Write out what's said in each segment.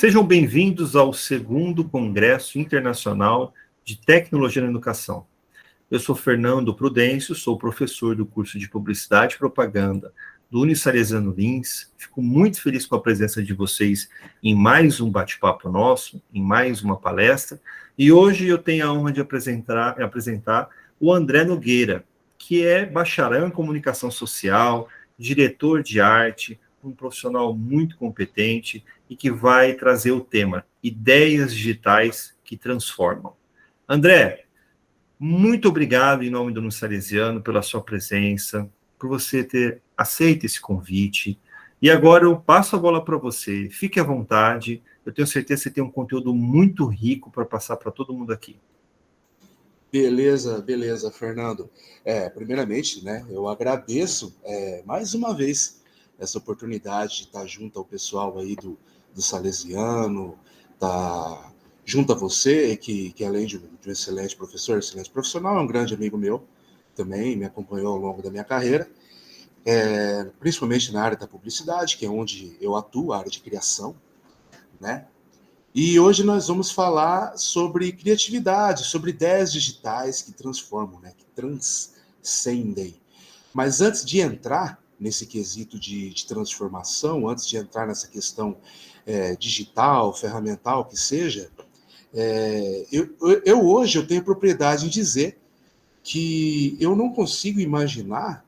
Sejam bem-vindos ao segundo Congresso Internacional de Tecnologia na Educação. Eu sou Fernando Prudêncio, sou professor do curso de Publicidade e Propaganda do Unisalesiano Lins. Fico muito feliz com a presença de vocês em mais um bate-papo nosso, em mais uma palestra. E hoje eu tenho a honra de apresentar o André Nogueira, que é bacharel em Comunicação Social, diretor de arte, um profissional muito competente e que vai trazer o tema Ideias Digitais que Transformam. André, muito obrigado em nome do Unisalesiano pela sua presença, por você ter aceito esse convite. E agora eu passo a bola para você. Fique à vontade. Eu tenho certeza que você tem um conteúdo muito rico para passar para todo mundo aqui. Beleza, Fernando. Primeiramente, né, eu agradeço mais uma vez essa oportunidade de estar junto ao pessoal aí do Salesiano, estar junto a você, que além de um excelente professor, excelente profissional, é um grande amigo meu, também me acompanhou ao longo da minha carreira, principalmente na área da publicidade, que é onde eu atuo, a área de criação, né? E hoje nós vamos falar sobre criatividade, sobre ideias digitais que transformam, né, que transcendem. Mas antes de entrar nesse quesito de transformação, antes de entrar nessa questão digital, ferramental, que seja, eu hoje eu tenho propriedade em dizer que eu não consigo imaginar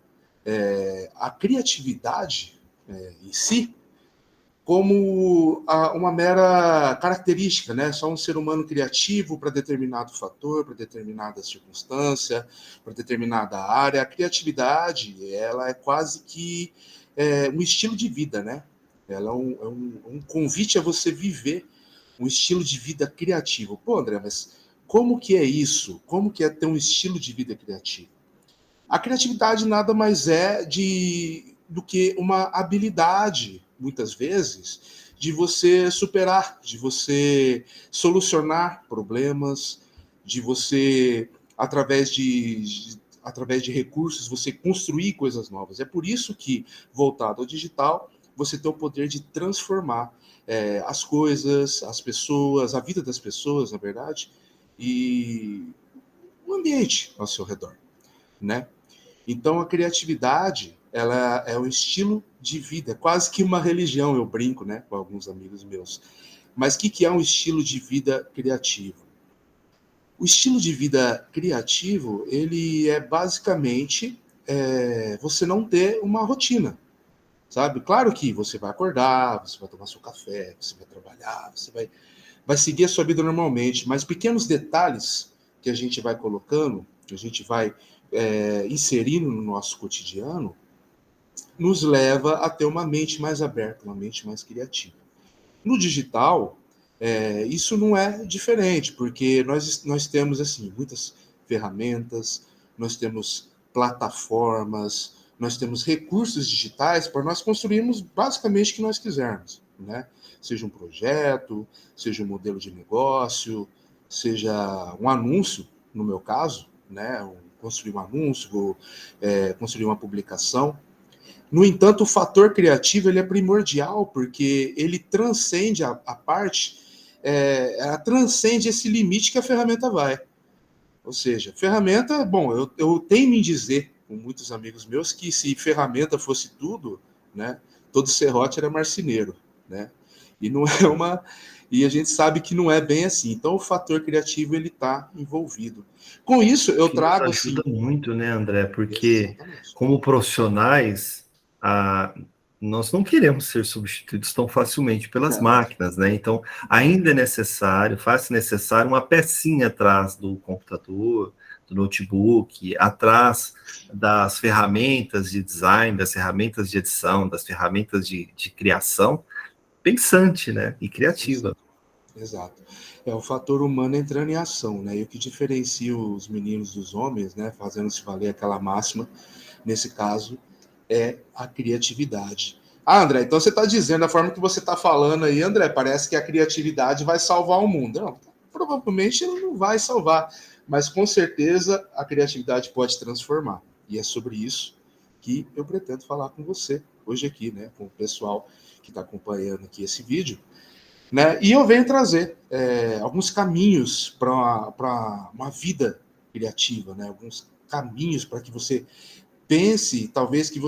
a criatividade em si como uma mera característica, né? Só um ser humano criativo para determinado fator, para determinada circunstância, para determinada área. A criatividade, ela é quase que um estilo de vida, né? Ela é um convite a você viver um estilo de vida criativo. Pô, André, mas como que é isso? Como que é ter um estilo de vida criativo? A criatividade nada mais é do que uma habilidade, muitas vezes, de você superar, de você solucionar problemas, de você, através de recursos, você construir coisas novas. É por isso que, voltado ao digital, você tem o poder de transformar as coisas, as pessoas, a vida das pessoas, na verdade, e o ambiente ao seu redor, né? Então, a criatividade, ela é um estilo de vida, é quase que uma religião, eu brinco, né, com alguns amigos meus. Mas o que é um estilo de vida criativo? O estilo de vida criativo, ele é basicamente você não ter uma rotina, sabe? Claro que você vai acordar, você vai tomar seu café, você vai trabalhar, você vai seguir a sua vida normalmente, mas pequenos detalhes que a gente vai colocando, que a gente vai inserindo no nosso cotidiano, nos leva a ter uma mente mais aberta, uma mente mais criativa. No digital, isso não é diferente, porque nós temos assim muitas ferramentas, nós temos plataformas, nós temos recursos digitais para nós construirmos basicamente o que nós quisermos, né? Seja um projeto, seja um modelo de negócio, seja um anúncio, no meu caso, né? Construir um anúncio, construir uma publicação. No entanto, o fator criativo ele é primordial, porque ele transcende a parte, ela transcende esse limite que a ferramenta vai. Ou seja, ferramenta, bom, eu tenho em dizer com muitos amigos meus que se ferramenta fosse tudo, né, todo serrote era marceneiro, né? E não é uma, e a gente sabe que não é bem assim. Então, o fator criativo ele está envolvido. Com isso, eu Que nos trago ajuda assim. muito, né, André? Porque, Exatamente. como profissionais, nós não queremos ser substituídos tão facilmente pelas máquinas, né? Então, ainda é necessário, faz-se necessário uma pecinha atrás do computador, do notebook, atrás das ferramentas de design, das ferramentas de edição, das ferramentas de criação, pensante, né? E criativa. Exato. É o fator humano entrando em ação, né? E o que diferencia os meninos dos homens, né? Fazendo-se valer aquela máxima, nesse caso, é a criatividade. Ah, André, então você está dizendo, a forma que você está falando aí, André, parece que a criatividade vai salvar o mundo. Não, provavelmente ela não vai salvar, mas com certeza a criatividade pode transformar. E é sobre isso que eu pretendo falar com você hoje aqui, né? Com o pessoal que está acompanhando aqui esse vídeo, né? E eu venho trazer alguns caminhos para uma vida criativa, né? Alguns caminhos para que você pense, talvez, que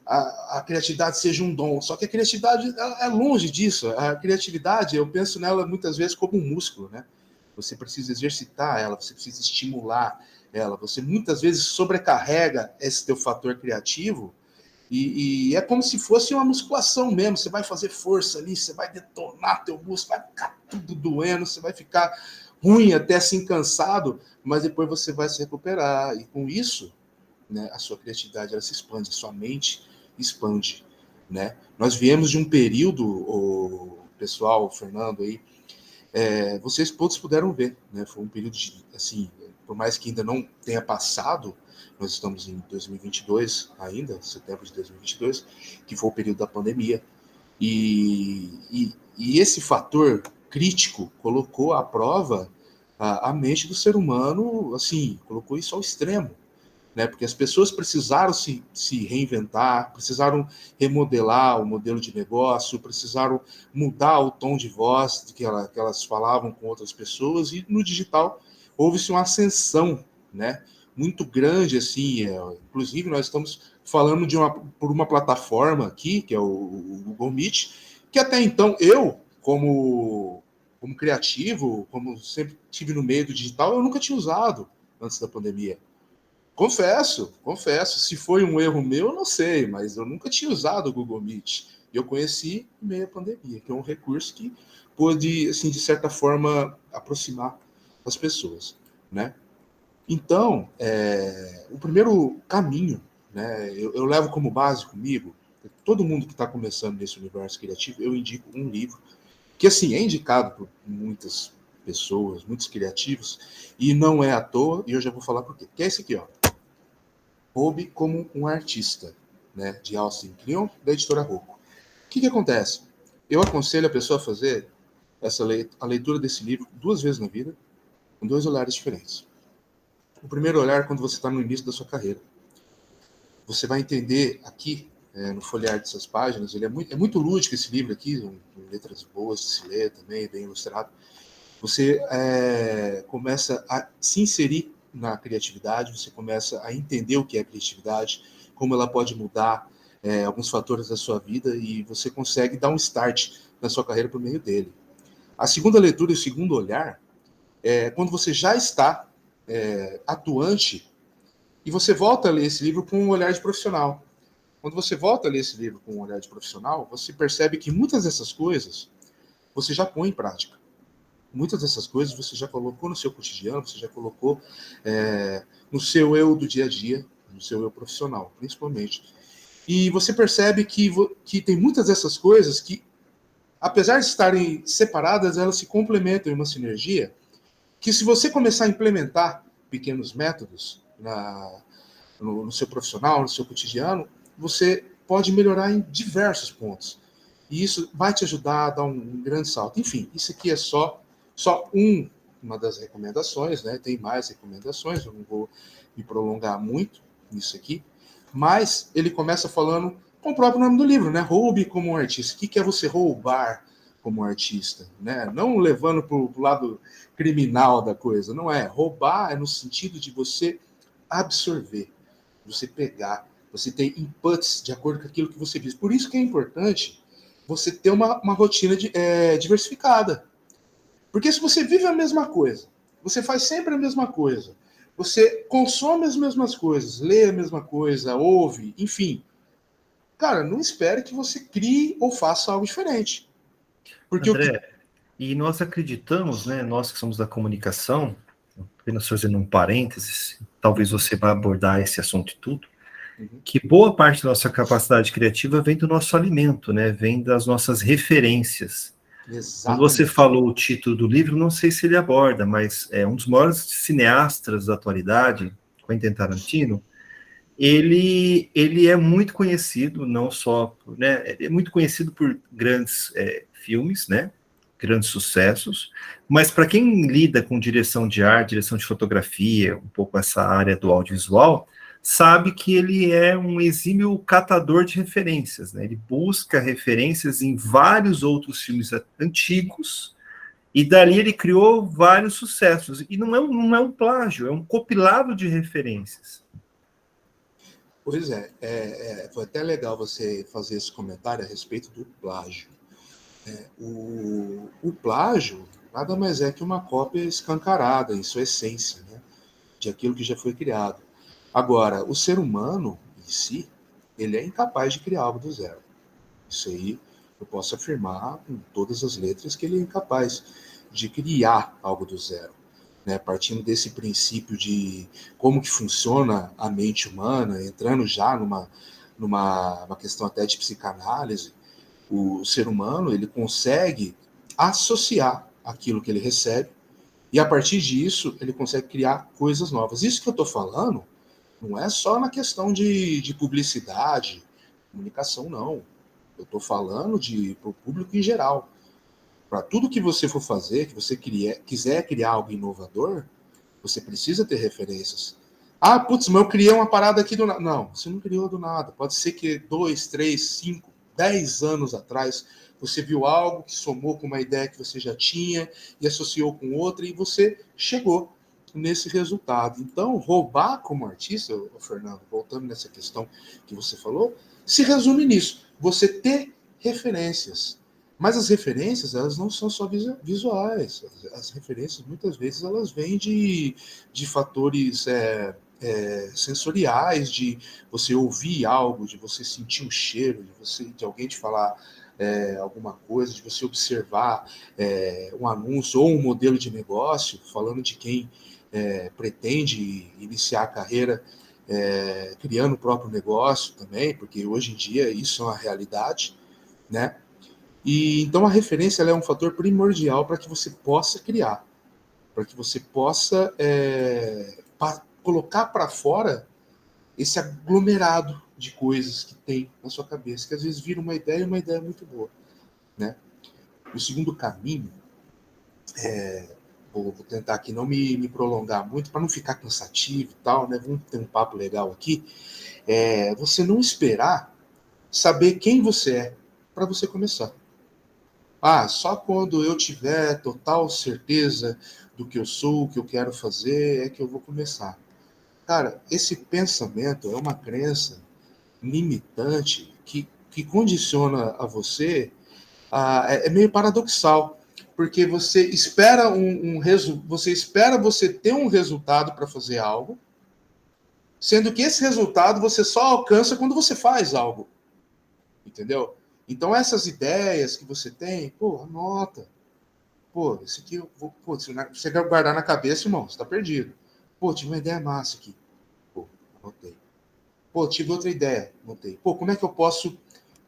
a criatividade seja um dom. Só que a criatividade é longe disso. A criatividade, eu penso nela muitas vezes como um músculo, né? Você precisa exercitar ela, você precisa estimular ela. Você muitas vezes sobrecarrega esse teu fator criativo e é como se fosse uma musculação mesmo. Você vai fazer força ali, você vai detonar teu músculo, vai ficar tudo doendo, você vai ficar ruim até assim cansado, mas depois você vai se recuperar. E com isso, né, a sua criatividade ela se expande, a sua mente expande, né? Nós viemos de um período, o pessoal, o Fernando aí, vocês todos puderam ver, né? Foi um período de, assim, por mais que ainda não tenha passado, nós estamos em 2022 ainda, setembro de 2022, que foi o período da pandemia, e esse fator crítico colocou à prova a mente do ser humano, assim, colocou isso ao extremo, né? Porque as pessoas precisaram se reinventar, precisaram remodelar o modelo de negócio, precisaram mudar o tom de voz que elas falavam com outras pessoas, e no digital houve-se uma ascensão, né? Muito grande, assim, inclusive nós estamos falando por uma plataforma aqui, que é o Google Meet, que até então eu, como criativo, como sempre tive no meio do digital, eu nunca tinha usado antes da pandemia. Confesso. Se foi um erro meu, eu não sei, mas eu nunca tinha usado o Google Meet. Eu conheci em meio à pandemia, que é um recurso que pôde, assim, de certa forma, aproximar as pessoas, né? Então, o primeiro caminho, né, eu levo como base comigo, todo mundo que está começando nesse universo criativo, eu indico um livro que, assim, é indicado por muitas pessoas, muitos criativos, e não é à toa, e eu já vou falar por quê. Que é esse aqui, ó. Roube como um artista, né, de Austin Kleon, da editora Rocco. O que acontece? Eu aconselho a pessoa a fazer a leitura desse livro 2 vezes na vida, com 2 olhares diferentes. O primeiro olhar, quando você está no início da sua carreira. Você vai entender aqui, no folhear dessas páginas, ele é muito lúdico esse livro aqui, com letras boas de se ler também, bem ilustrado. Você começa a se inserir na criatividade, você começa a entender o que é criatividade, como ela pode mudar alguns fatores da sua vida, e você consegue dar um start na sua carreira por meio dele. A segunda leitura e o segundo olhar é quando você já está atuante e você volta a ler esse livro com um olhar de profissional. Quando você volta a ler esse livro com um olhar de profissional, você percebe que muitas dessas coisas você já põe em prática. Muitas dessas coisas você já colocou no seu cotidiano, você já colocou no seu eu do dia a dia, no seu eu profissional, principalmente. E você percebe que tem muitas dessas coisas que, apesar de estarem separadas, elas se complementam em uma sinergia, que se você começar a implementar pequenos métodos no seu profissional, no seu cotidiano, você pode melhorar em diversos pontos. E isso vai te ajudar a dar um grande salto. Enfim, isso aqui é só uma das recomendações, né? Tem mais recomendações, eu não vou me prolongar muito nisso aqui, mas ele começa falando com o próprio nome do livro, né? Roube como um artista. O que é você roubar como artista, né? Não levando para o lado criminal da coisa, não é. Roubar é no sentido de você absorver, você pegar, você ter inputs de acordo com aquilo que você diz. Por isso que é importante você ter uma rotina diversificada. Porque se você vive a mesma coisa, você faz sempre a mesma coisa, você consome as mesmas coisas, lê a mesma coisa, ouve, enfim, cara, não espere que você crie ou faça algo diferente. Porque o que... André, e nós acreditamos, né, nós que somos da comunicação, apenas fazendo um parênteses, talvez você vá abordar esse assunto e tudo, que boa parte da nossa capacidade criativa vem do nosso alimento, né, vem das nossas referências. Exatamente. Quando você falou o título do livro, não sei se ele aborda, mas é um dos maiores cineastas da atualidade, Quentin Tarantino. Ele é muito conhecido, não só, né, ele é muito conhecido por grandes filmes, né, grandes sucessos, mas para quem lida com direção de arte, direção de fotografia, um pouco essa área do audiovisual, sabe que ele é um exímio catador de referências, né? Ele busca referências em vários outros filmes antigos, e dali ele criou vários sucessos. E não é um plágio, é um compilado de referências. Pois é, foi até legal você fazer esse comentário a respeito do plágio. O plágio nada mais é que uma cópia escancarada em sua essência, né, de aquilo que já foi criado. Agora, o ser humano em si, ele é incapaz de criar algo do zero. Isso aí eu posso afirmar com todas as letras que ele é incapaz de criar algo do zero. Né, partindo desse princípio de como que funciona a mente humana, entrando já numa questão até de psicanálise, o ser humano ele consegue associar aquilo que ele recebe e a partir disso ele consegue criar coisas novas. Isso que eu estou falando não é só na questão de publicidade, comunicação, não. Eu estou falando para o público em geral. Para tudo que você for fazer, que você quiser criar algo inovador, você precisa ter referências. Ah, putz, mas eu criei uma parada aqui do nada. Não, você não criou do nada. Pode ser que 2, 3, 5, 10 anos atrás você viu algo que somou com uma ideia que você já tinha e associou com outra e você chegou nesse resultado. Então, roubar como artista, Fernando, voltando nessa questão que você falou, se resume nisso. Você ter referências. Mas as referências, elas não são só visuais. As referências, muitas vezes, elas vêm de fatores sensoriais, de você ouvir algo, de você sentir um cheiro, de alguém te falar alguma coisa, de você observar um anúncio ou um modelo de negócio, falando de quem pretende iniciar a carreira criando o próprio negócio também, porque hoje em dia isso é uma realidade, né? E então a referência ela é um fator primordial para que você possa criar, para que você possa colocar para fora esse aglomerado de coisas que tem na sua cabeça, que às vezes vira uma ideia e uma ideia muito boa, né? O segundo caminho, vou tentar aqui não me prolongar muito para não ficar cansativo e tal, né? Vamos ter um papo legal aqui. Você não esperar saber quem você é para você começar. Ah, só quando eu tiver total certeza do que eu sou, o que eu quero fazer, é que eu vou começar. Cara, esse pensamento é uma crença limitante que condiciona a você. É meio paradoxal, porque você espera você espera você ter um resultado para fazer algo, sendo que esse resultado você só alcança quando você faz algo, entendeu? Então essas ideias que você tem, pô, anota. Pô, esse aqui eu vou. Pô, se você quer guardar na cabeça, irmão, você tá perdido. Pô, tive uma ideia massa aqui. Pô, anotei. Pô, tive outra ideia, anotei. Pô, como é que eu posso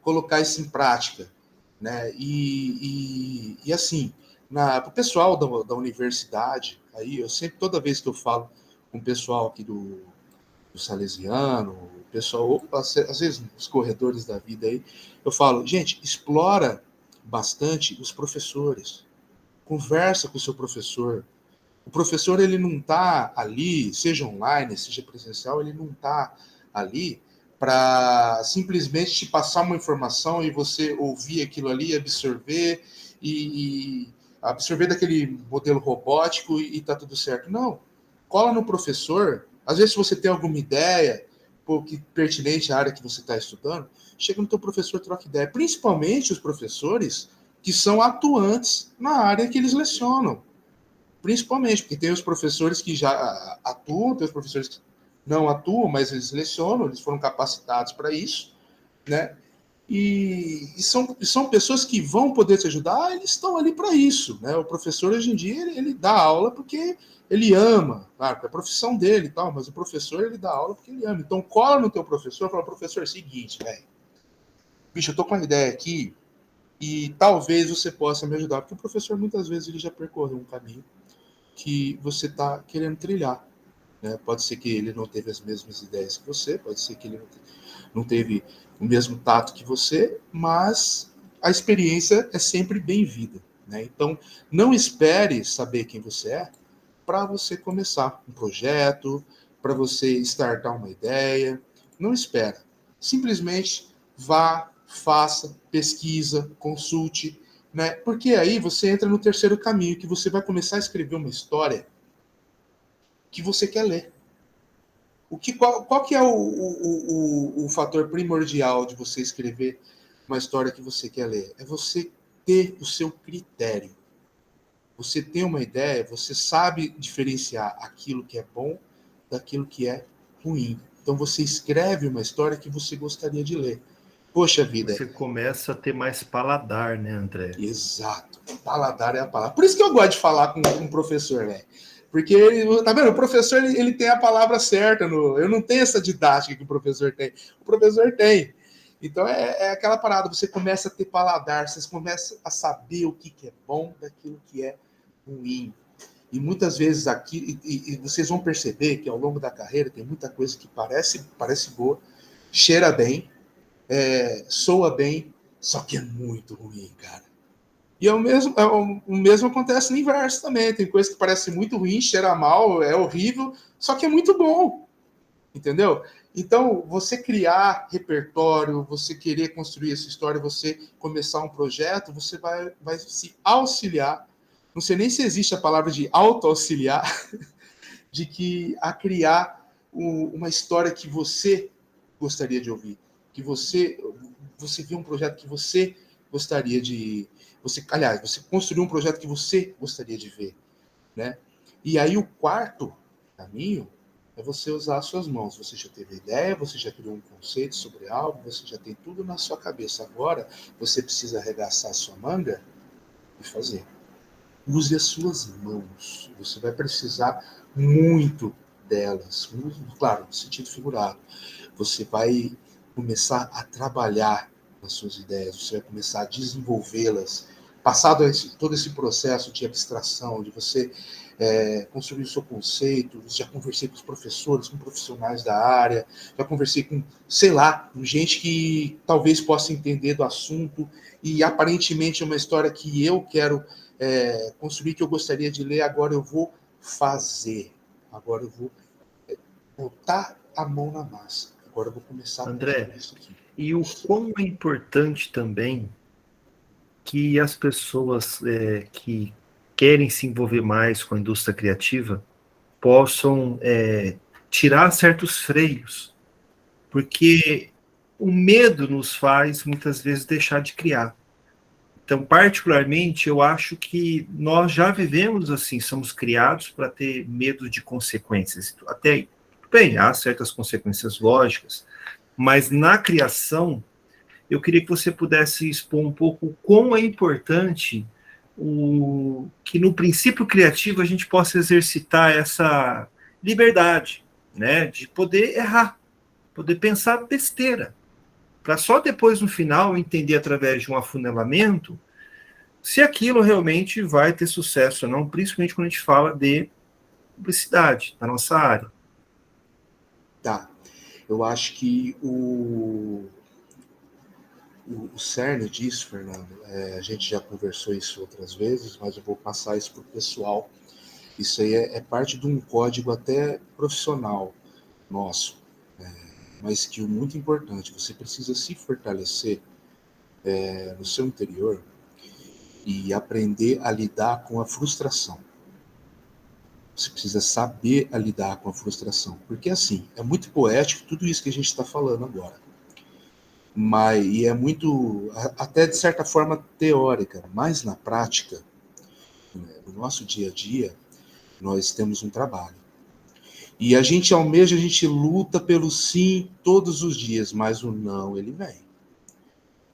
colocar isso em prática? Né? E assim, para o pessoal da universidade, aí eu sempre, toda vez que eu falo com o pessoal aqui do Salesiano, o pessoal, ou às vezes os corredores da vida aí, eu falo, gente, explora bastante os professores. Conversa com o seu professor. O professor ele não está ali, seja online, seja presencial, ele não está ali para simplesmente te passar uma informação e você ouvir aquilo ali, absorver e absorver daquele modelo robótico e tá tudo certo. Não. Cola no professor. Às vezes, se você tem alguma ideia que pertinente à área que você está estudando, chega no teu professor, troca ideia. Principalmente os professores que são atuantes na área que eles lecionam. Principalmente, porque tem os professores que já atuam, tem os professores que não atuam, mas eles lecionam, eles foram capacitados para isso, né? E são pessoas que vão poder te ajudar, eles estão ali para isso, né? O professor, hoje em dia, ele dá aula porque ele ama, claro, é a profissão dele e tal, mas o professor, ele dá aula porque ele ama. Então, cola no teu professor e fala, professor, é o seguinte, velho, bicho, eu tô com uma ideia aqui e talvez você possa me ajudar, porque o professor, muitas vezes, ele já percorreu um caminho que você está querendo trilhar. Né? Pode ser que ele não teve as mesmas ideias que você, pode ser que ele não teve o mesmo tato que você, mas a experiência é sempre bem-vinda. Né? Então, não espere saber quem você é para você começar um projeto, para você startar uma ideia. Não espera. Simplesmente vá, faça, pesquisa, consulte, né? Porque aí você entra no terceiro caminho, que você vai começar a escrever uma história que você quer ler. Qual que é o fator primordial de você escrever uma história que você quer ler? É você ter o seu critério. Você tem uma ideia, você sabe diferenciar aquilo que é bom daquilo que é ruim. Então você escreve uma história que você gostaria de ler. Poxa vida. Você começa a ter mais paladar, né, André? Exato. Paladar é a palavra. Por isso que eu gosto de falar com um professor, né? Porque ele, tá vendo? O professor ele tem a palavra certa. Eu não tenho essa didática que o professor tem. O professor tem. Então é aquela parada. Você começa a ter paladar, você começa a saber o que é bom daquilo que é ruim. E muitas vezes aqui, e vocês vão perceber que ao longo da carreira tem muita coisa que parece boa, cheira bem, soa bem, só que é muito ruim, cara. E o mesmo acontece no inverso também. Tem coisa que parece muito ruim, cheira mal, é horrível, só que é muito bom. Entendeu? Então, você criar repertório, você querer construir essa história, você começar um projeto, você vai se auxiliar. Não sei nem se existe a palavra de auto-auxiliar, de que a criar uma história que você gostaria de ouvir, que você viu um projeto que você gostaria de, você construiu um projeto que você gostaria de ver, né? E aí o quarto caminho é você usar as suas mãos. Você já teve ideia, você já criou um conceito sobre algo, você já tem tudo na sua cabeça. Agora você precisa arregaçar a sua manga e fazer. Use as suas mãos. Você vai precisar muito delas. Claro, no sentido figurado. Você vai começar a trabalhar nas suas ideias, você vai começar a desenvolvê-las. Passado todo esse processo de abstração, de você construir o seu conceito, já conversei com os professores, com profissionais da área, já conversei com, sei lá, com gente que talvez possa entender do assunto, e aparentemente é uma história que eu quero construir, que eu gostaria de ler, agora eu vou fazer. Agora eu vou botar a mão na massa. Agora eu vou começar a construir André, isso aqui. e o quão é importante também que as pessoas que querem se envolver mais com a indústria criativa possam tirar certos freios, porque o medo nos faz muitas vezes deixar de criar. Então, particularmente, eu acho que nós já vivemos assim, somos criados para ter medo de consequências. Até aí, bem, há certas consequências lógicas, mas na criação, eu queria que você pudesse expor um pouco o quão é importante que no princípio criativo a gente possa exercitar essa liberdade, né, de poder errar, poder pensar besteira, para só depois no final entender através de um afunilamento se aquilo realmente vai ter sucesso ou não, principalmente quando a gente fala de publicidade, na nossa área. Tá. Eu acho que o cerne disso, Fernando, a gente já conversou isso outras vezes, mas eu vou passar isso para o pessoal. Isso aí é parte de um código até profissional nosso, mas que é muito importante. Você precisa se fortalecer no seu interior e aprender a lidar com a frustração. Você precisa saber a lidar com a frustração. Porque, assim, é muito poético tudo isso que a gente está falando agora. E é muito, até de certa forma, teórica. Mas, na prática, no nosso dia a dia, nós temos um trabalho. E a gente almeja, a gente luta pelo sim todos os dias, mas o não, ele vem.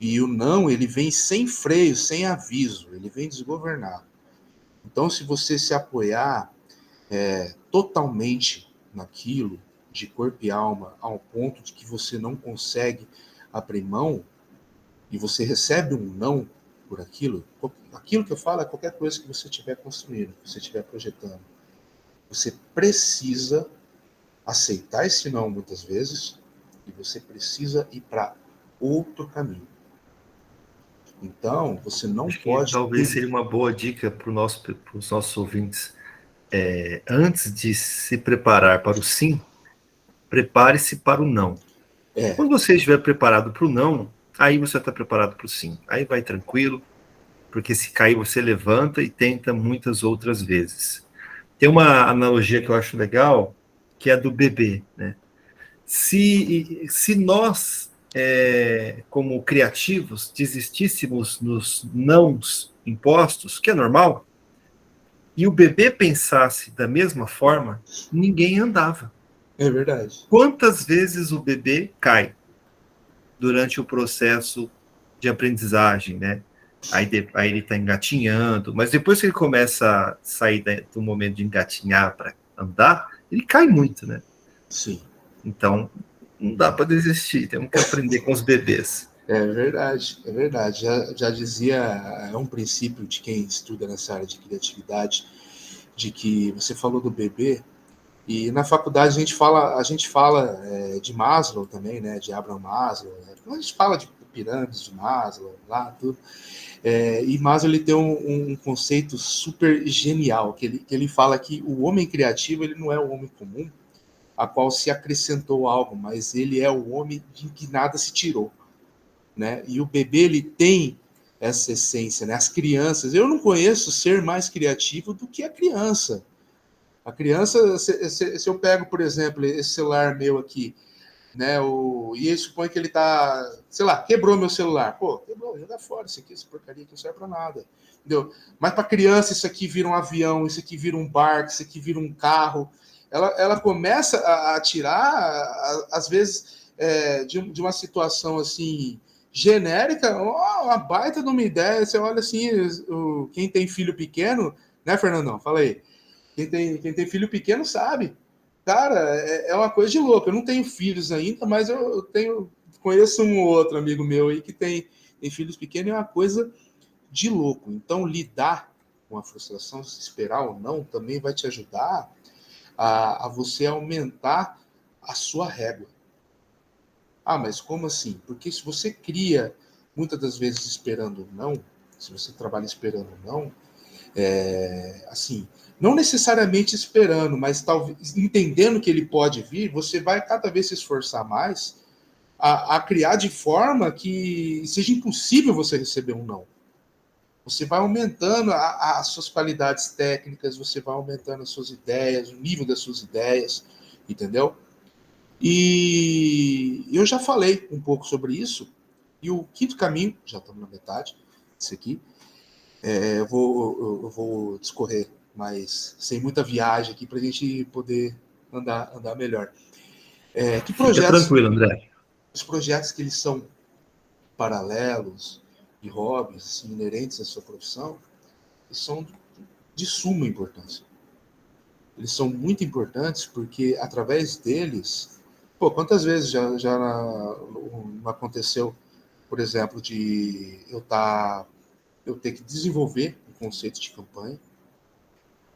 E o não, ele vem sem freio, sem aviso, ele vem desgovernado. Então, se você se apoiar totalmente naquilo, de corpo e alma, ao ponto de que você não consegue abrir mão, e você recebe um não por aquilo que eu falo é qualquer coisa que você estiver construindo, que você estiver projetando. Você precisa aceitar esse não muitas vezes, e você precisa ir para outro caminho. Então, você não Acho que pode talvez seria uma boa dica para os nossos ouvintes, antes de se preparar para o sim, Prepare-se para o não. Quando você estiver preparado para o não, aí você está preparado para o sim. Aí vai tranquilo, porque se cair você levanta e tenta muitas outras vezes. Tem uma analogia que eu acho legal, que é a do bebê, né? Se nós, como criativos, desistíssemos nos nãos impostos, que é normal, e o bebê pensasse da mesma forma, ninguém andava. É verdade. Quantas vezes o bebê cai durante o processo de aprendizagem, né? Aí ele está engatinhando, mas depois que ele começa a sair do momento de engatinhar para andar, ele cai muito, né? Sim. Então, não dá para desistir, temos que aprender com os bebês. É verdade, é verdade. Já dizia, é um princípio de quem estuda nessa área de criatividade, de que você falou do bebê, e na faculdade a gente fala de Maslow também, né? De Abraham Maslow. Né? A gente fala de pirâmides de Maslow, lá, tudo. E Maslow ele tem um conceito super genial, que ele fala que o homem criativo ele não é o homem comum, a qual se acrescentou algo, mas ele é o homem de que nada se tirou. Né? E o bebê ele tem essa essência, né? As crianças, eu não conheço ser mais criativo do que a criança. A criança, se eu pego, por exemplo, esse celular meu aqui, né? E ele supõe que ele tá, sei lá, quebrou meu celular. Pô, quebrou, joga fora isso aqui, essa porcaria aqui não serve para nada. Entendeu? Mas para criança, isso aqui vira um avião, isso aqui vira um barco, isso aqui vira um carro. Ela começa a tirar, às vezes, de uma situação assim genérica, uma baita de uma ideia. Você olha assim, quem tem filho pequeno, né, Fernandão? Fala aí. Quem tem filho pequeno sabe. Cara, é uma coisa de louco. Eu não tenho filhos ainda, mas conheço um outro amigo meu aí que tem filhos pequenos, é uma coisa de louco. Então, lidar com a frustração, se esperar ou não, também vai te ajudar a você aumentar a sua régua. Ah, mas como assim? Porque se você cria, muitas das vezes, esperando não, se você trabalha esperando não, assim, não necessariamente esperando, mas talvez entendendo que ele pode vir, você vai cada vez se esforçar mais a criar de forma que seja impossível você receber um não. Você vai aumentando as suas qualidades técnicas, você vai aumentando as suas ideias, o nível das suas ideias, entendeu? E eu já falei um pouco sobre isso. E o quinto caminho, já estamos na metade, isso aqui, eu vou discorrer, mas sem muita viagem aqui para a gente poder andar melhor. Que Fica projetos, tranquilo, André. os projetos que eles são paralelos, de hobbies, assim, inerentes à sua profissão, eles são de suma importância. Eles são muito importantes porque através deles, pô, quantas vezes já não aconteceu, por exemplo, de eu ter que desenvolver um conceito de campanha,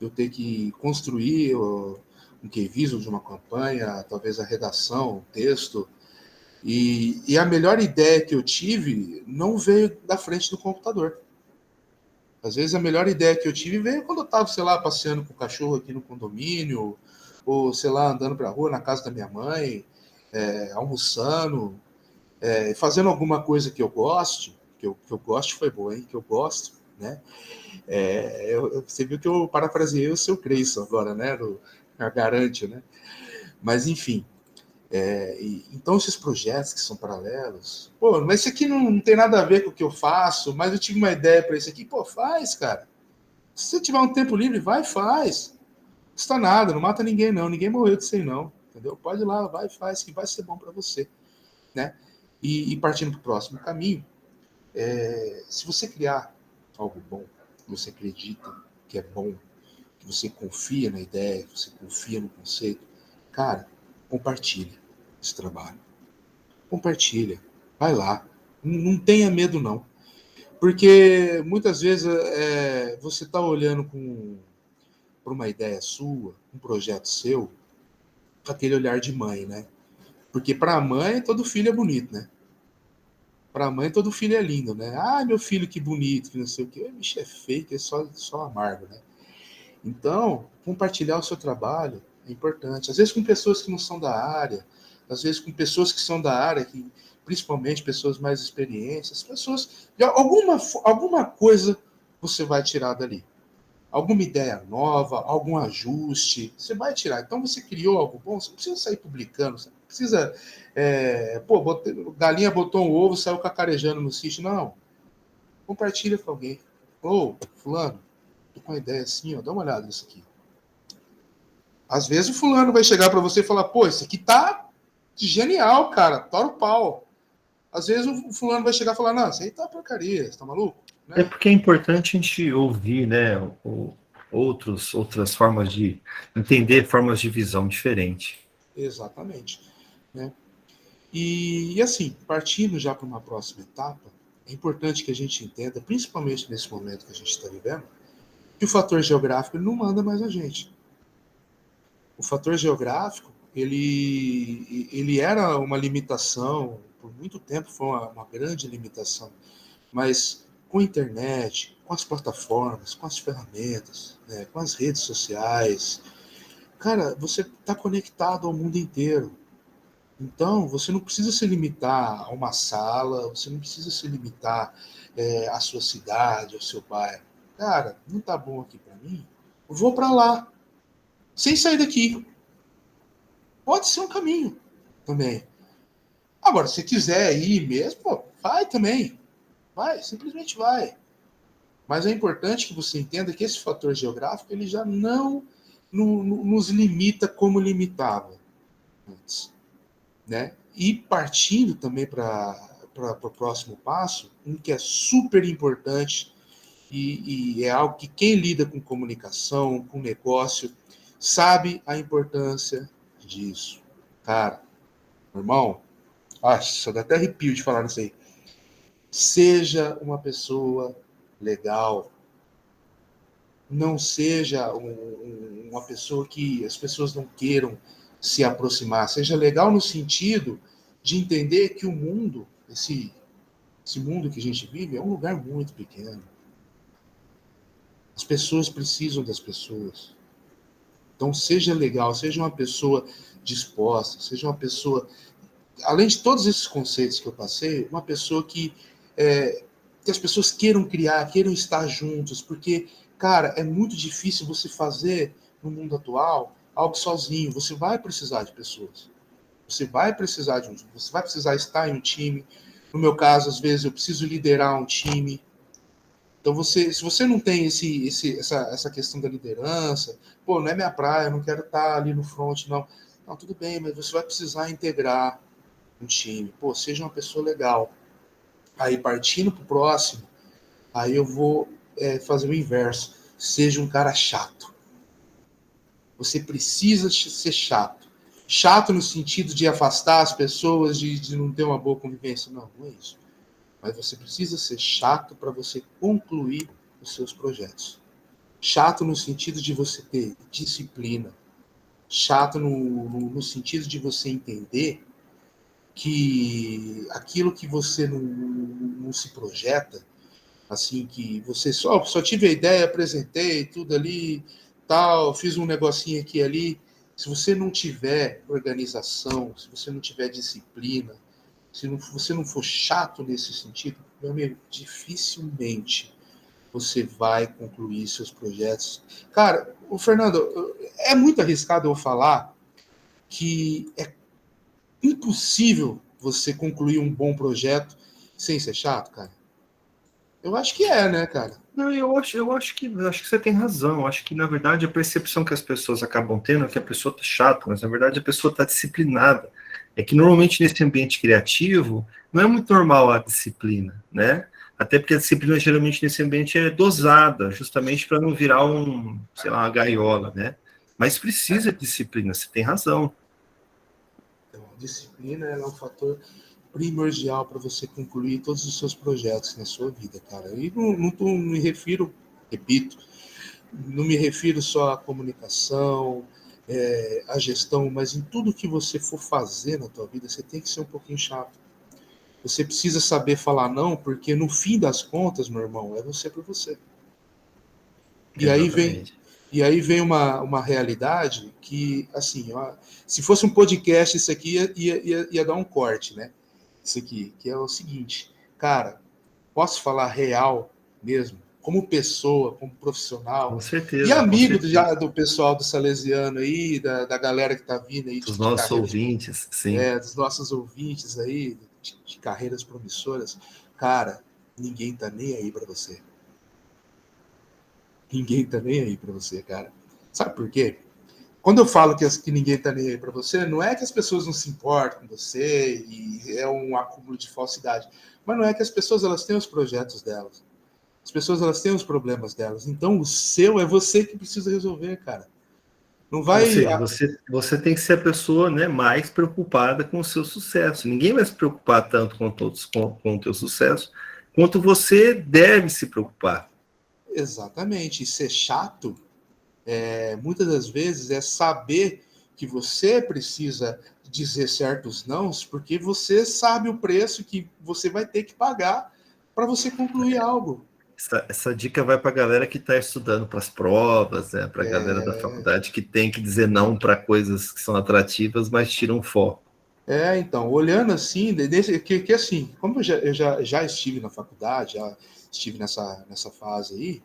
eu ter que construir um key visual de uma campanha, talvez a redação, o texto, e a melhor ideia que eu tive não veio da frente do computador. Às vezes a melhor ideia que eu tive veio quando eu estava, sei lá, passeando com o cachorro aqui no condomínio, ou, sei lá, andando para a rua na casa da minha mãe, almoçando, fazendo alguma coisa que eu goste, que eu goste foi boa, hein? Que eu gosto, né? Você viu que eu parafraseei o seu Creyson agora, né? Garante, né? Mas, enfim. Então, esses projetos que são paralelos, pô, mas isso aqui não tem nada a ver com o que eu faço, mas eu tive uma ideia para isso aqui, pô, faz, cara. Se você tiver um tempo livre, vai e faz. Não custa nada, não mata ninguém, não. Ninguém morreu de sei, não. Entendeu? Pode ir lá, vai e faz, que vai ser bom para você, né? E partindo para o próximo caminho, se você criar algo bom, que você acredita que é bom, que você confia na ideia, que você confia no conceito, cara, compartilha esse trabalho. Compartilha. Vai lá. Não tenha medo, não. Porque muitas vezes você está olhando para uma ideia sua, um projeto seu, com aquele olhar de mãe, né? Porque para a mãe, todo filho é bonito, né? Para a mãe, todo filho é lindo, né? Ah, meu filho, que bonito, que não sei o quê. Bicho, é feio, é só amargo, né? Então, compartilhar o seu trabalho, É importante. Às vezes com pessoas que não são da área, às vezes com pessoas que são da área, que, principalmente pessoas mais experientes, as pessoas, de alguma coisa você vai tirar dali. Alguma ideia nova, algum ajuste, você vai tirar. Então você criou algo bom, você não precisa sair publicando, você não precisa. Galinha botou um ovo, saiu cacarejando no sítio. Não. Compartilha com alguém. Ô, fulano, tô com uma ideia assim, ó, dá uma olhada nisso aqui. Às vezes o fulano vai chegar para você e falar, pô, isso aqui tá genial, cara, tora o pau. Às vezes o fulano vai chegar e falar, não, isso aí tá porcaria, você tá maluco? É Né? porque é importante a gente ouvir, né, outras formas de entender, formas de visão diferentes. Exatamente. Né? E assim, partindo já para uma próxima etapa, é importante que a gente entenda, principalmente nesse momento que a gente está vivendo, que o fator geográfico ele não manda mais a gente. O fator geográfico, ele era uma limitação, por muito tempo foi uma grande limitação, mas com a internet, com as plataformas, com as ferramentas, né, com as redes sociais, cara, você está conectado ao mundo inteiro. Então, você não precisa se limitar a uma sala, você não precisa se limitar à sua cidade, ao seu bairro. Cara, não tá bom aqui para mim? Eu vou para lá, sem sair daqui. Pode ser um caminho também. Agora, se quiser ir mesmo, pô, vai também. Vai, simplesmente vai. Mas é importante que você entenda que esse fator geográfico ele já não nos limita como limitava antes. Né? E partindo também para o próximo passo, um que é super importante e é algo que quem lida com comunicação, com negócio, sabe a importância disso. Cara, meu irmão, só dá até arrepio de falar nisso aí. Seja uma pessoa legal. Não seja uma pessoa que as pessoas não queiram se aproximar. Seja legal no sentido de entender que o mundo, esse mundo que a gente vive, é um lugar muito pequeno. As pessoas precisam das pessoas. Então, seja legal, seja uma pessoa disposta, seja uma pessoa, além de todos esses conceitos que eu passei, uma pessoa que as pessoas queiram criar, queiram estar juntos, porque, cara, é muito difícil você fazer no mundo atual algo sozinho. Você vai precisar de pessoas. Você vai precisar você vai precisar estar em um time. No meu caso, às vezes eu preciso liderar um time. Então, se você não tem essa questão da liderança, pô, não é minha praia, eu não quero estar ali no front, não. Não, tudo bem, mas você vai precisar integrar um time. Pô, seja uma pessoa legal. Aí, partindo para o próximo, aí eu vou fazer o inverso. Seja um cara chato. Você precisa ser chato. Chato no sentido de afastar as pessoas, de não ter uma boa convivência. Não, não é isso. Mas você precisa ser chato para você concluir os seus projetos. Chato no sentido de você ter disciplina. Chato no sentido de você entender que aquilo que você não se projeta, assim, que você só tive a ideia, apresentei tudo ali, tal, fiz um negocinho aqui e ali. Se você não tiver organização, se você não tiver disciplina, se você não for chato nesse sentido, meu amigo, dificilmente você vai concluir seus projetos. Cara, o Fernando, é muito arriscado eu falar que é impossível você concluir um bom projeto sem ser chato, cara. Eu acho que é, né, cara? Não, eu acho que você tem razão. Eu acho que, na verdade, a percepção que as pessoas acabam tendo é que a pessoa está chata, mas, na verdade, a pessoa está disciplinada. É que, normalmente, nesse ambiente criativo, não é muito normal a disciplina, né? Até porque a disciplina, geralmente, nesse ambiente é dosada, justamente para não virar sei lá, uma gaiola, né? Mas precisa de disciplina, você tem razão. Então, a disciplina é um fator primordial para você concluir todos os seus projetos na sua vida, cara. E não me refiro, repito, não me refiro só à comunicação, à gestão, mas em tudo que você for fazer na tua vida, você tem que ser um pouquinho chato. Você precisa saber falar não, porque no fim das contas, meu irmão, é você por você. E aí vem, Exatamente. E aí vem uma realidade que, assim, ó, se fosse um podcast, isso aqui ia dar um corte, né? Isso aqui, que é o seguinte, cara, posso falar real mesmo, como pessoa, como profissional, Com e certeza, com amigo certeza. do pessoal do Salesiano aí, da galera que tá vindo aí Dos de nossos carreiras, ouvintes, sim. dos nossos ouvintes aí, de carreiras promissoras, cara, ninguém tá nem aí para você. Ninguém tá nem aí para você, cara. Sabe por quê? Quando eu falo que ninguém tá nem aí para você, não é que as pessoas não se importam com você e é um acúmulo de falsidade, mas não é que as pessoas elas têm os projetos delas. As pessoas elas têm os problemas delas. Então o seu é você que precisa resolver, cara. Não Ou vai. seja, você tem que ser a pessoa, né, mais preocupada com o seu sucesso. Ninguém vai se preocupar tanto com o teu sucesso quanto você deve se preocupar. Exatamente. E ser chato, muitas das vezes, é saber que você precisa dizer certos nãos, porque você sabe o preço que você vai ter que pagar para você concluir algo. Essa dica vai para a galera que está estudando para as provas, né, para a galera da faculdade que tem que dizer não para coisas que são atrativas, mas tiram foco. Então, olhando assim, que assim, como eu já estive na faculdade, já estive nessa fase aí,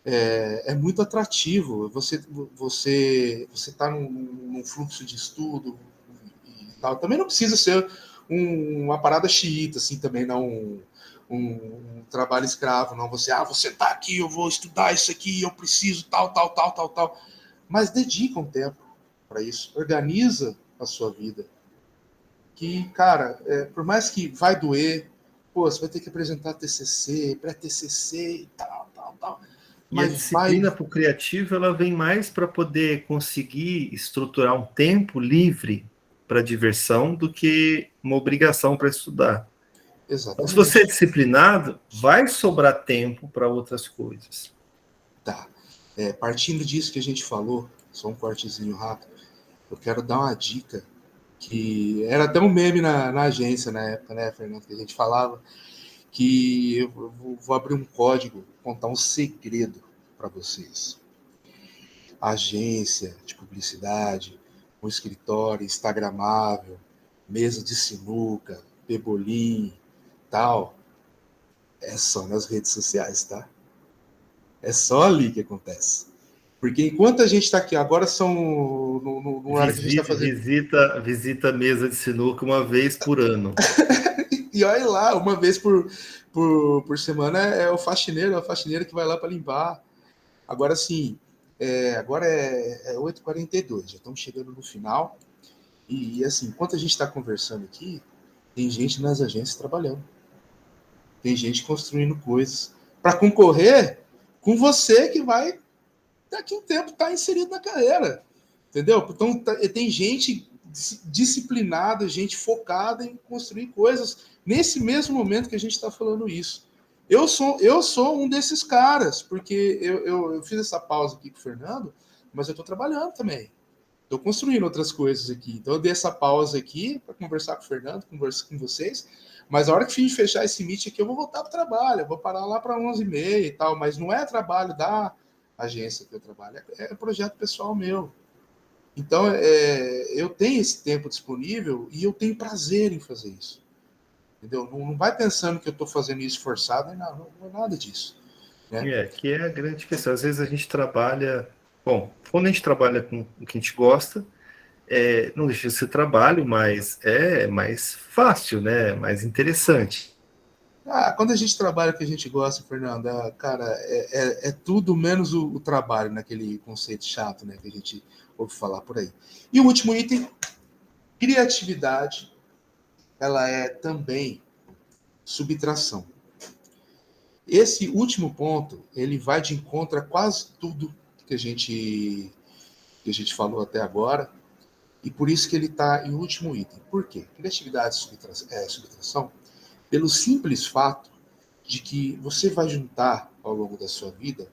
é muito atrativo. Você tá num fluxo de estudo e tal. Também não precisa ser uma parada xiita, assim, também não um trabalho escravo, não. Você tá aqui, eu vou estudar isso aqui, eu preciso tal, tal, tal, tal, tal. Mas dedica um tempo para isso. Organiza a sua vida. Que, cara, por mais que vai doer, pô, você vai ter que apresentar TCC, pré-TCC e tal, tal, tal. E a Mas vai. disciplina para o criativo ela vem mais para poder conseguir estruturar um tempo livre para diversão do que uma obrigação para estudar. Então, se você é Exatamente. disciplinado, vai sobrar tempo para outras coisas. Tá. Partindo disso que a gente falou, só um cortezinho rápido, eu quero dar uma dica que era até um meme na agência na época, né, Fernando, que a gente falava, que eu vou abrir um código, contar um segredo para vocês. Agência de publicidade, um escritório instagramável, mesa de sinuca, pebolim, tal, é só nas redes sociais, tá? É só ali que acontece. Porque enquanto a gente está aqui, agora são no horário que a gente está fazendo. Visita a mesa de sinuca uma vez por ano. E olha lá, uma vez por semana é o faxineiro, é a faxineira que vai lá para limpar. Agora sim, agora é 8h42, já estamos chegando no final. E assim, enquanto a gente está conversando aqui, tem gente nas agências trabalhando. Tem gente construindo coisas para concorrer com você que vai, daqui a um tempo, estar inserido na carreira. Entendeu? Então, tem gente disciplinada, gente focada em construir coisas nesse mesmo momento que a gente está falando isso. Eu sou um desses caras, porque eu fiz essa pausa aqui com o Fernando, mas eu estou trabalhando também. Estou construindo outras coisas aqui. Então eu dei essa pausa aqui para conversar com o Fernando, conversar com vocês. Mas a hora que a gente fechar esse meet aqui, eu vou voltar para o trabalho. Eu vou parar lá para 11h30 e tal. Mas não é trabalho da agência que eu trabalho, é projeto pessoal meu. Então eu tenho esse tempo disponível e eu tenho prazer em fazer isso. Entendeu? Não vai pensando que eu estou fazendo isso forçado, não é nada disso. Né? Que é a grande questão. Às vezes a gente trabalha. Bom, quando a gente trabalha com o que a gente gosta, não deixa de ser trabalho, mas é mais fácil, né? Mais interessante. Quando a gente trabalha o que a gente gosta, Fernando, cara, é tudo menos o trabalho, naquele conceito chato, né, que a gente ouve falar por aí. E o último item, criatividade, ela é também subtração. Esse último ponto, ele vai de encontro a quase tudo que a gente falou até agora, e por isso que ele está em último item. Por quê? Criatividade e subtração, pelo simples fato de que você vai juntar ao longo da sua vida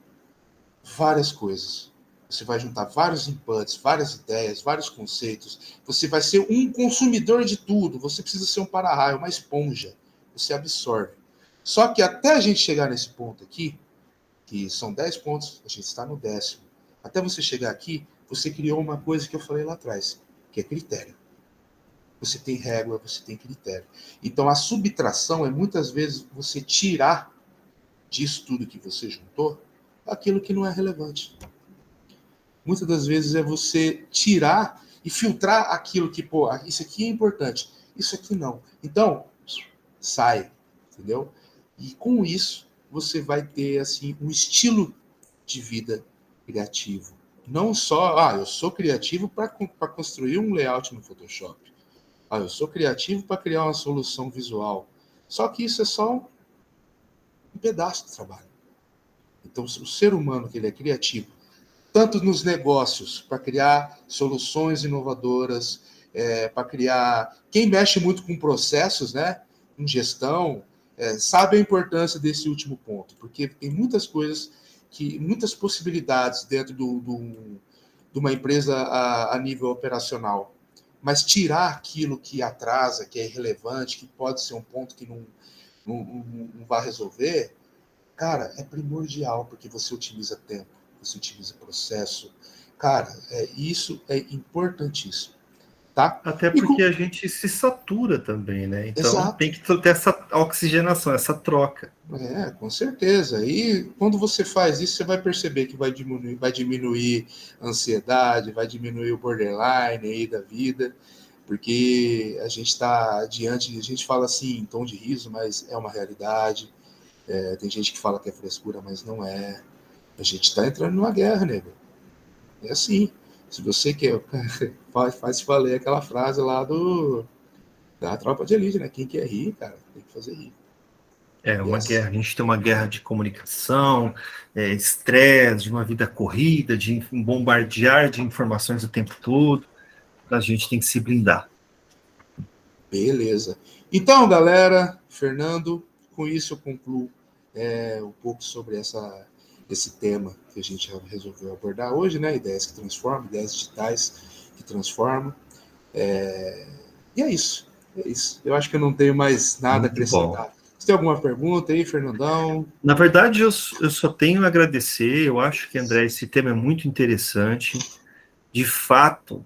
várias coisas. Você vai juntar vários inputs, várias ideias, vários conceitos. Você vai ser um consumidor de tudo. Você precisa ser um para-raio, uma esponja. Você absorve. Só que até a gente chegar nesse ponto aqui, que são 10 pontos, a gente está no 10º. Até você chegar aqui, você criou uma coisa que eu falei lá atrás, que é critério. Você tem régua, você tem critério. Então, a subtração é muitas vezes você tirar disso tudo que você juntou aquilo que não é relevante. Muitas das vezes é você tirar e filtrar aquilo que, pô, isso aqui é importante, isso aqui não. Então, sai, entendeu? E com isso, você vai ter, assim, um estilo de vida criativo. Não só, eu sou criativo para construir um layout no Photoshop. Eu sou criativo para criar uma solução visual. Só que isso é só um pedaço do trabalho. Então, o ser humano que ele é criativo, tanto nos negócios, para criar soluções inovadoras, para criar... Quem mexe muito com processos, né, em gestão, sabe a importância desse último ponto, porque tem muitas coisas, muitas possibilidades dentro de uma empresa a nível operacional. Mas tirar aquilo que atrasa, que é irrelevante, que pode ser um ponto que não vai resolver, cara, é primordial, porque você otimiza tempo, você otimiza processo. Cara, isso é importantíssimo, tá? Até porque a gente se satura também, né? Então, Exato. tem que ter essa oxigenação, essa troca. Com certeza. E quando você faz isso, você vai perceber que vai diminuir a ansiedade, vai diminuir o borderline aí da vida, porque a gente está diante, a gente fala assim em tom de riso, mas é uma realidade. Tem gente que fala que é frescura, mas não é. A gente está entrando numa guerra, nego. É assim. Se você quer, faz valer aquela frase lá da Tropa de Elite, né? Quem quer rir, cara, tem que fazer rir. Uma guerra. A gente tem uma guerra de comunicação, estresse, de uma vida corrida, de um bombardear de informações o tempo todo. A gente tem que se blindar. Beleza. Então, galera, Fernando, com isso eu concluo um pouco sobre esse tema que a gente resolveu abordar hoje, né? Ideias que transformam, ideias digitais que transformam. E é isso. Eu acho que eu não tenho mais nada a acrescentar. Você tem alguma pergunta aí, Fernandão? Na verdade, eu só tenho a agradecer. Eu acho que, André, esse tema é muito interessante. De fato,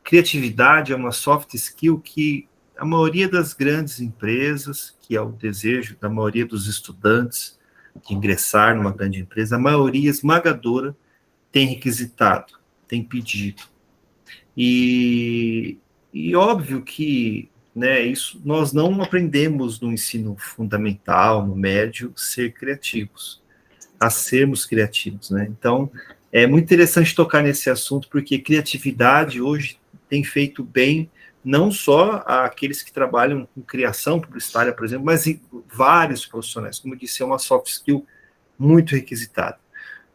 criatividade é uma soft skill que a maioria das grandes empresas, que é o desejo da maioria dos estudantes de ingressar numa grande empresa, a maioria esmagadora tem requisitado, tem pedido. E óbvio que, né, isso nós não aprendemos no ensino fundamental, no médio, ser criativos, a sermos criativos, né? Então, é muito interessante tocar nesse assunto, porque criatividade hoje tem feito bem, não só aqueles que trabalham com criação publicitária, por exemplo, mas em vários profissionais. Como eu disse, é uma soft skill muito requisitada.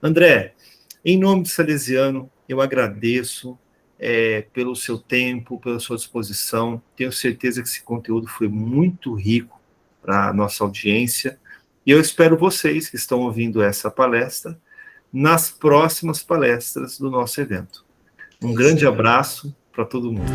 André, em nome de Salesiano, eu agradeço pelo seu tempo, pela sua disposição. Tenho certeza que esse conteúdo foi muito rico para a nossa audiência. E eu espero vocês que estão ouvindo essa palestra nas próximas palestras do nosso evento. Um grande abraço para todo mundo.